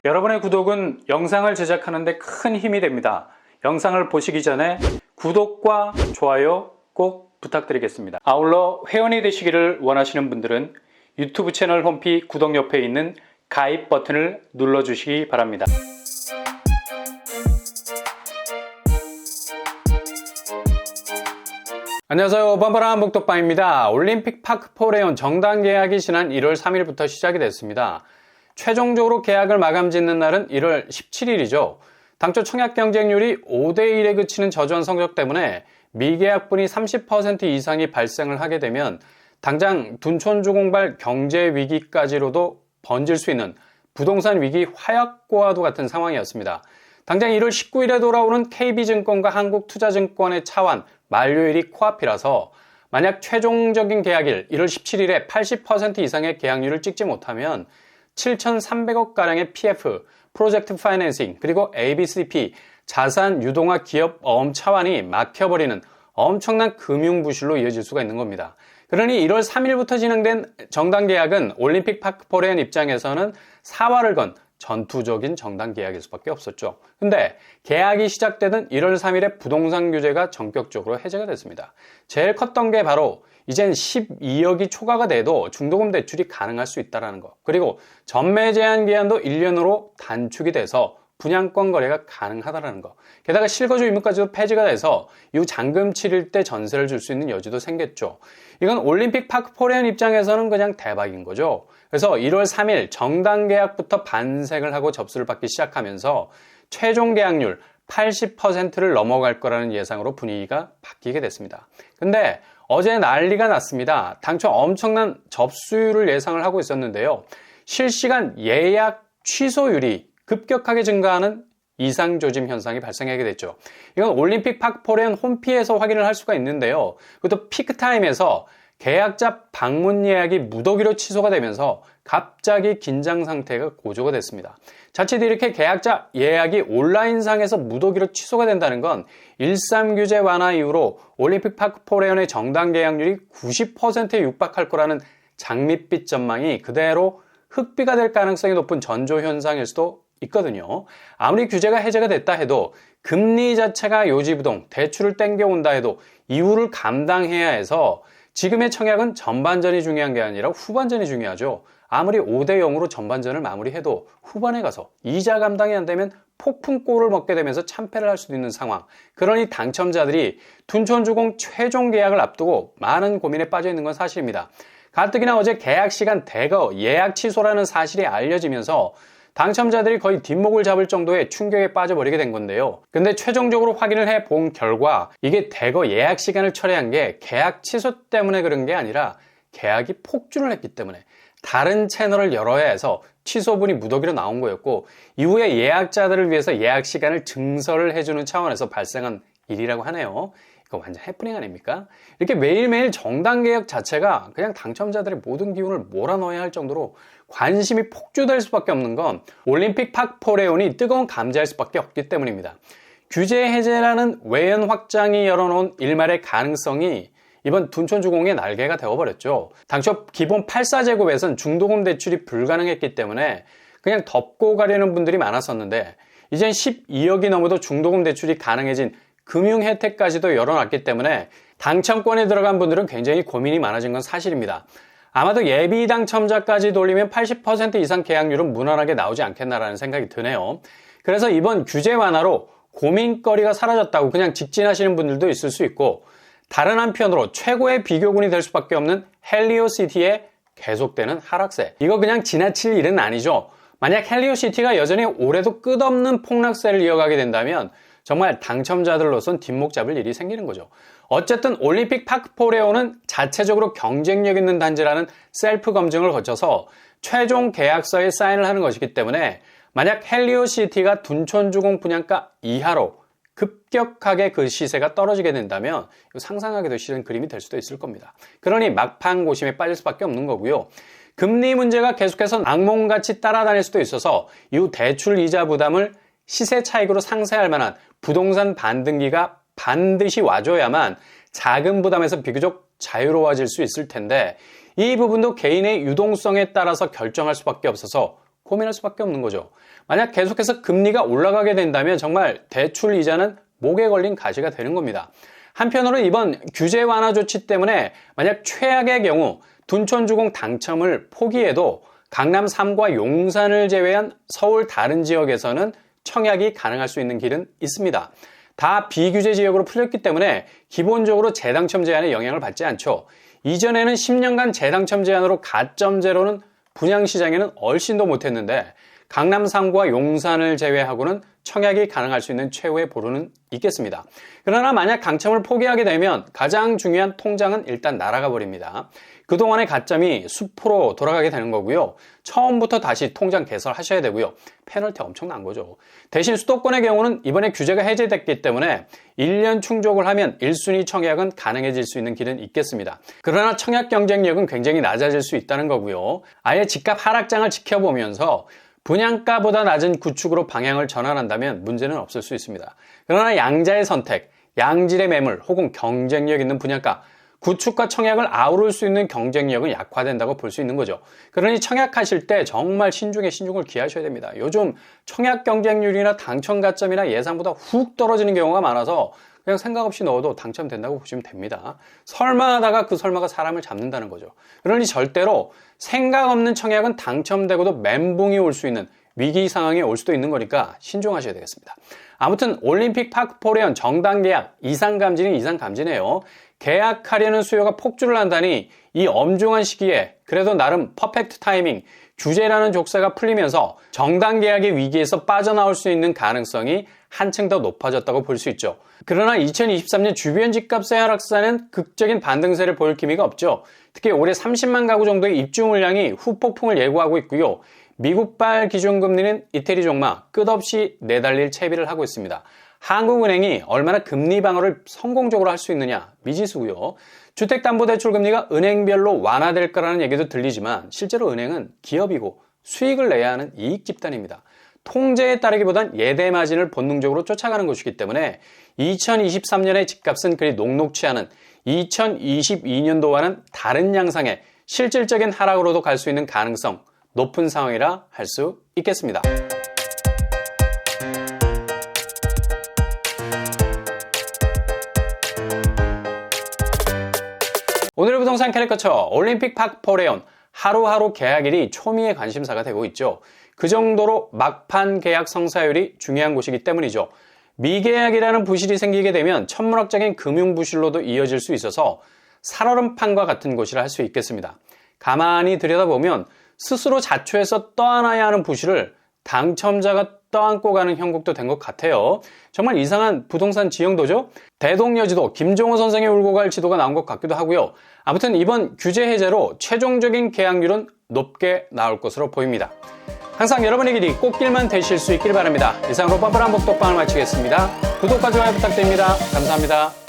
여러분의 구독은 영상을 제작하는 데 큰 힘이 됩니다. 영상을 보시기 전에 구독과 좋아요 꼭 부탁드리겠습니다. 아울러 회원이 되시기를 원하시는 분들은 유튜브 채널 홈피 구독 옆에 있는 가입 버튼을 눌러주시기 바랍니다. 안녕하세요. 뻔뻔한 복덕방입니다. 올림픽 파크포레온 정당 계약이 지난 1월 3일부터 시작이 됐습니다. 최종적으로 계약을 마감 짓는 날은 1월 17일이죠. 당초 청약 경쟁률이 5대1에 그치는 저조한 성적 때문에 미계약분이 30% 이상이 발생을 하게 되면 당장 둔촌주공발 경제 위기까지로도 번질 수 있는 부동산 위기 화약고와도 같은 상황이었습니다. 당장 1월 19일에 돌아오는 KB증권과 한국투자증권의 차환 만료일이 코앞이라서 만약 최종적인 계약일 1월 17일에 80% 이상의 계약률을 찍지 못하면 7,300억가량의 PF, 프로젝트 파이낸싱, 그리고 ABCP, 자산 유동화 기업 어음 차환이 막혀버리는 엄청난 금융부실로 이어질 수가 있는 겁니다. 그러니 1월 3일부터 진행된 정당 계약은 올림픽 파크포레온 입장에서는 사활을 건 전투적인 정당 계약일 수밖에 없었죠. 근데 계약이 시작되던 1월 3일에 부동산 규제가 전격적으로 해제가 됐습니다. 제일 컸던 게 바로 이젠 12억이 초과가 돼도 중도금 대출이 가능할 수 있다는 거. 그리고 전매 제한 기한도 1년으로 단축이 돼서 분양권 거래가 가능하다는 거. 게다가 실거주 의무까지도 폐지가 돼서 이후 잔금 치를 때 전세를 줄 수 있는 여지도 생겼죠. 이건 올림픽 파크포레온 입장에서는 그냥 대박인 거죠. 그래서 1월 3일 정당 계약부터 반색을 하고 접수를 받기 시작하면서 최종 계약률 80%를 넘어갈 거라는 예상으로 분위기가 바뀌게 됐습니다. 근데 어제 난리가 났습니다. 당초 엄청난 접수율을 예상을 하고 있었는데요. 실시간 예약 취소율이 급격하게 증가하는 이상조짐 현상이 발생하게 됐죠. 이건 올림픽 파크포레온 홈피에서 확인을 할 수가 있는데요. 그것도 피크타임에서 계약자 방문 예약이 무더기로 취소가 되면서 갑자기 긴장 상태가 고조가 됐습니다. 자칫 이렇게 계약자 예약이 온라인상에서 무더기로 취소가 된다는 건 1.3 규제 완화 이후로 올림픽 파크포레온의 정당 계약률이 90%에 육박할 거라는 장밋빛 전망이 그대로 흑비가 될 가능성이 높은 전조 현상일 수도 있거든요. 아무리 규제가 해제가 됐다 해도 금리 자체가 요지부동, 대출을 땡겨온다 해도 이후를 감당해야 해서 지금의 청약은 전반전이 중요한 게 아니라 후반전이 중요하죠. 아무리 5대0으로 전반전을 마무리해도 후반에 가서 이자 감당이 안 되면 폭풍골을 먹게 되면서 참패를 할 수도 있는 상황. 그러니 당첨자들이 둔촌주공 최종 계약을 앞두고 많은 고민에 빠져 있는 건 사실입니다. 가뜩이나 어제 계약 시간 대거 예약 취소라는 사실이 알려지면서 당첨자들이 거의 뒷목을 잡을 정도의 충격에 빠져버리게 된 건데요. 근데 최종적으로 확인을 해본 결과 이게 대거 예약 시간을 철회한 게 계약 취소 때문에 그런 게 아니라 계약이 폭주를 했기 때문에 다른 채널을 열어야 해서 취소분이 무더기로 나온 거였고 이후에 예약자들을 위해서 예약 시간을 증설을 해주는 차원에서 발생한 일이라고 하네요. 이거 완전 해프닝 아닙니까? 이렇게 매일매일 정당 계약 자체가 그냥 당첨자들의 모든 기운을 몰아넣어야 할 정도로 관심이 폭주될 수밖에 없는 건 올림픽 파크포레온이 뜨거운 감지할 수밖에 없기 때문입니다. 규제 해제라는 외연 확장이 열어놓은 일말의 가능성이 이번 둔촌주공의 날개가 되어버렸죠. 당초 기본 84제곱에선 중도금 대출이 불가능했기 때문에 그냥 덮고 가려는 분들이 많았었는데 이젠 12억이 넘어도 중도금 대출이 가능해진 금융 혜택까지도 열어놨기 때문에 당첨권에 들어간 분들은 굉장히 고민이 많아진 건 사실입니다. 아마도 예비 당첨자까지 돌리면 80% 이상 계약률은 무난하게 나오지 않겠나라는 생각이 드네요. 그래서 이번 규제 완화로 고민거리가 사라졌다고 그냥 직진하시는 분들도 있을 수 있고 다른 한편으로 최고의 비교군이 될 수밖에 없는 헬리오시티의 계속되는 하락세. 이거 그냥 지나칠 일은 아니죠. 만약 헬리오시티가 여전히 올해도 끝없는 폭락세를 이어가게 된다면 정말 당첨자들로선 뒷목 잡을 일이 생기는 거죠. 어쨌든 올림픽 파크포레온은 자체적으로 경쟁력 있는 단지라는 셀프 검증을 거쳐서 최종 계약서에 사인을 하는 것이기 때문에 만약 헬리오시티가 둔촌주공 분양가 이하로 급격하게 그 시세가 떨어지게 된다면 상상하기도 싫은 그림이 될 수도 있을 겁니다. 그러니 막판 고심에 빠질 수밖에 없는 거고요. 금리 문제가 계속해서 악몽같이 따라다닐 수도 있어서 이후 대출 이자 부담을 시세 차익으로 상쇄할 만한 부동산 반등기가 반드시 와줘야만 자금 부담에서 비교적 자유로워질 수 있을 텐데 이 부분도 개인의 유동성에 따라서 결정할 수밖에 없어서 고민할 수밖에 없는 거죠. 만약 계속해서 금리가 올라가게 된다면 정말 대출 이자는 목에 걸린 가시가 되는 겁니다. 한편으로 이번 규제 완화 조치 때문에 만약 최악의 경우 둔촌주공 당첨을 포기해도 강남 3과 용산을 제외한 서울 다른 지역에서는 청약이 가능할 수 있는 길은 있습니다. 다 비규제 지역으로 풀렸기 때문에 기본적으로 재당첨 제한에 영향을 받지 않죠. 이전에는 10년간 재당첨 제한으로 가점 제로는 분양시장에는 얼씬도 못했는데 강남 3구와 용산을 제외하고는 청약이 가능할 수 있는 최후의 보루는 있겠습니다. 그러나 만약 당첨을 포기하게 되면 가장 중요한 통장은 일단 날아가 버립니다. 그동안의 가점이 수포로 돌아가게 되는 거고요. 처음부터 다시 통장 개설하셔야 되고요. 페널티 엄청난 거죠. 대신 수도권의 경우는 이번에 규제가 해제됐기 때문에 1년 충족을 하면 1순위 청약은 가능해질 수 있는 길은 있겠습니다. 그러나 청약 경쟁력은 굉장히 낮아질 수 있다는 거고요. 아예 집값 하락장을 지켜보면서 분양가보다 낮은 구축으로 방향을 전환한다면 문제는 없을 수 있습니다. 그러나 양자의 선택, 양질의 매물 혹은 경쟁력 있는 분양가, 구축과 청약을 아우를 수 있는 경쟁력은 약화된다고 볼 수 있는 거죠. 그러니 청약하실 때 정말 신중에 신중을 기하셔야 됩니다. 요즘 청약 경쟁률이나 당첨 가점이나 예상보다 훅 떨어지는 경우가 많아서 그냥 생각 없이 넣어도 당첨된다고 보시면 됩니다. 설마 하다가 그 설마가 사람을 잡는다는 거죠. 그러니 절대로 생각 없는 청약은 당첨되고도 멘붕이 올 수 있는 위기 상황이 올 수도 있는 거니까 신중하셔야 되겠습니다. 아무튼 올림픽 파크 포레온 정당 계약 이상 감지는 이상 감지네요. 계약하려는 수요가 폭주를 한다니 이 엄중한 시기에 그래도 나름 퍼펙트 타이밍, 규제라는 족쇄가 풀리면서 정당 계약의 위기에서 빠져나올 수 있는 가능성이 한층 더 높아졌다고 볼 수 있죠. 그러나 2023년 주변 집값의 하락세는 극적인 반등세를 보일 기미가 없죠. 특히 올해 30만 가구 정도의 입주 물량이 후폭풍을 예고하고 있고요. 미국발 기준금리는 이태리 종마 끝없이 내달릴 채비를 하고 있습니다. 한국은행이 얼마나 금리 방어를 성공적으로 할 수 있느냐 미지수고요. 주택담보대출 금리가 은행별로 완화될 거라는 얘기도 들리지만 실제로 은행은 기업이고 수익을 내야 하는 이익 집단입니다. 통제에 따르기보단 예대 마진을 본능적으로 쫓아가는 것이기 때문에 2023년의 집값은 그리 녹록치 않은 2022년도와는 다른 양상의 실질적인 하락으로도 갈 수 있는 가능성 높은 상황이라 할 수 있겠습니다. 오늘의 부동산 캐릭터처 올림픽 파크 포레온 하루하루 계약일이 초미의 관심사가 되고 있죠. 그 정도로 막판 계약 성사율이 중요한 곳이기 때문이죠. 미계약이라는 부실이 생기게 되면 천문학적인 금융부실로도 이어질 수 있어서 살얼음판과 같은 곳이라 할 수 있겠습니다. 가만히 들여다보면 스스로 자초해서 떠안아야 하는 부실을 당첨자가 떠안고 가는 형국도 된 것 같아요. 정말 이상한 부동산 지형도죠. 대동여지도 김종호 선생이 울고 갈 지도가 나온 것 같기도 하고요. 아무튼 이번 규제 해제로 최종적인 계약률은 높게 나올 것으로 보입니다. 항상 여러분의 길이 꽃길만 되실 수 있길 바랍니다. 이상으로 뻔뻔한 복덕방을 마치겠습니다. 구독과 좋아요 부탁드립니다. 감사합니다.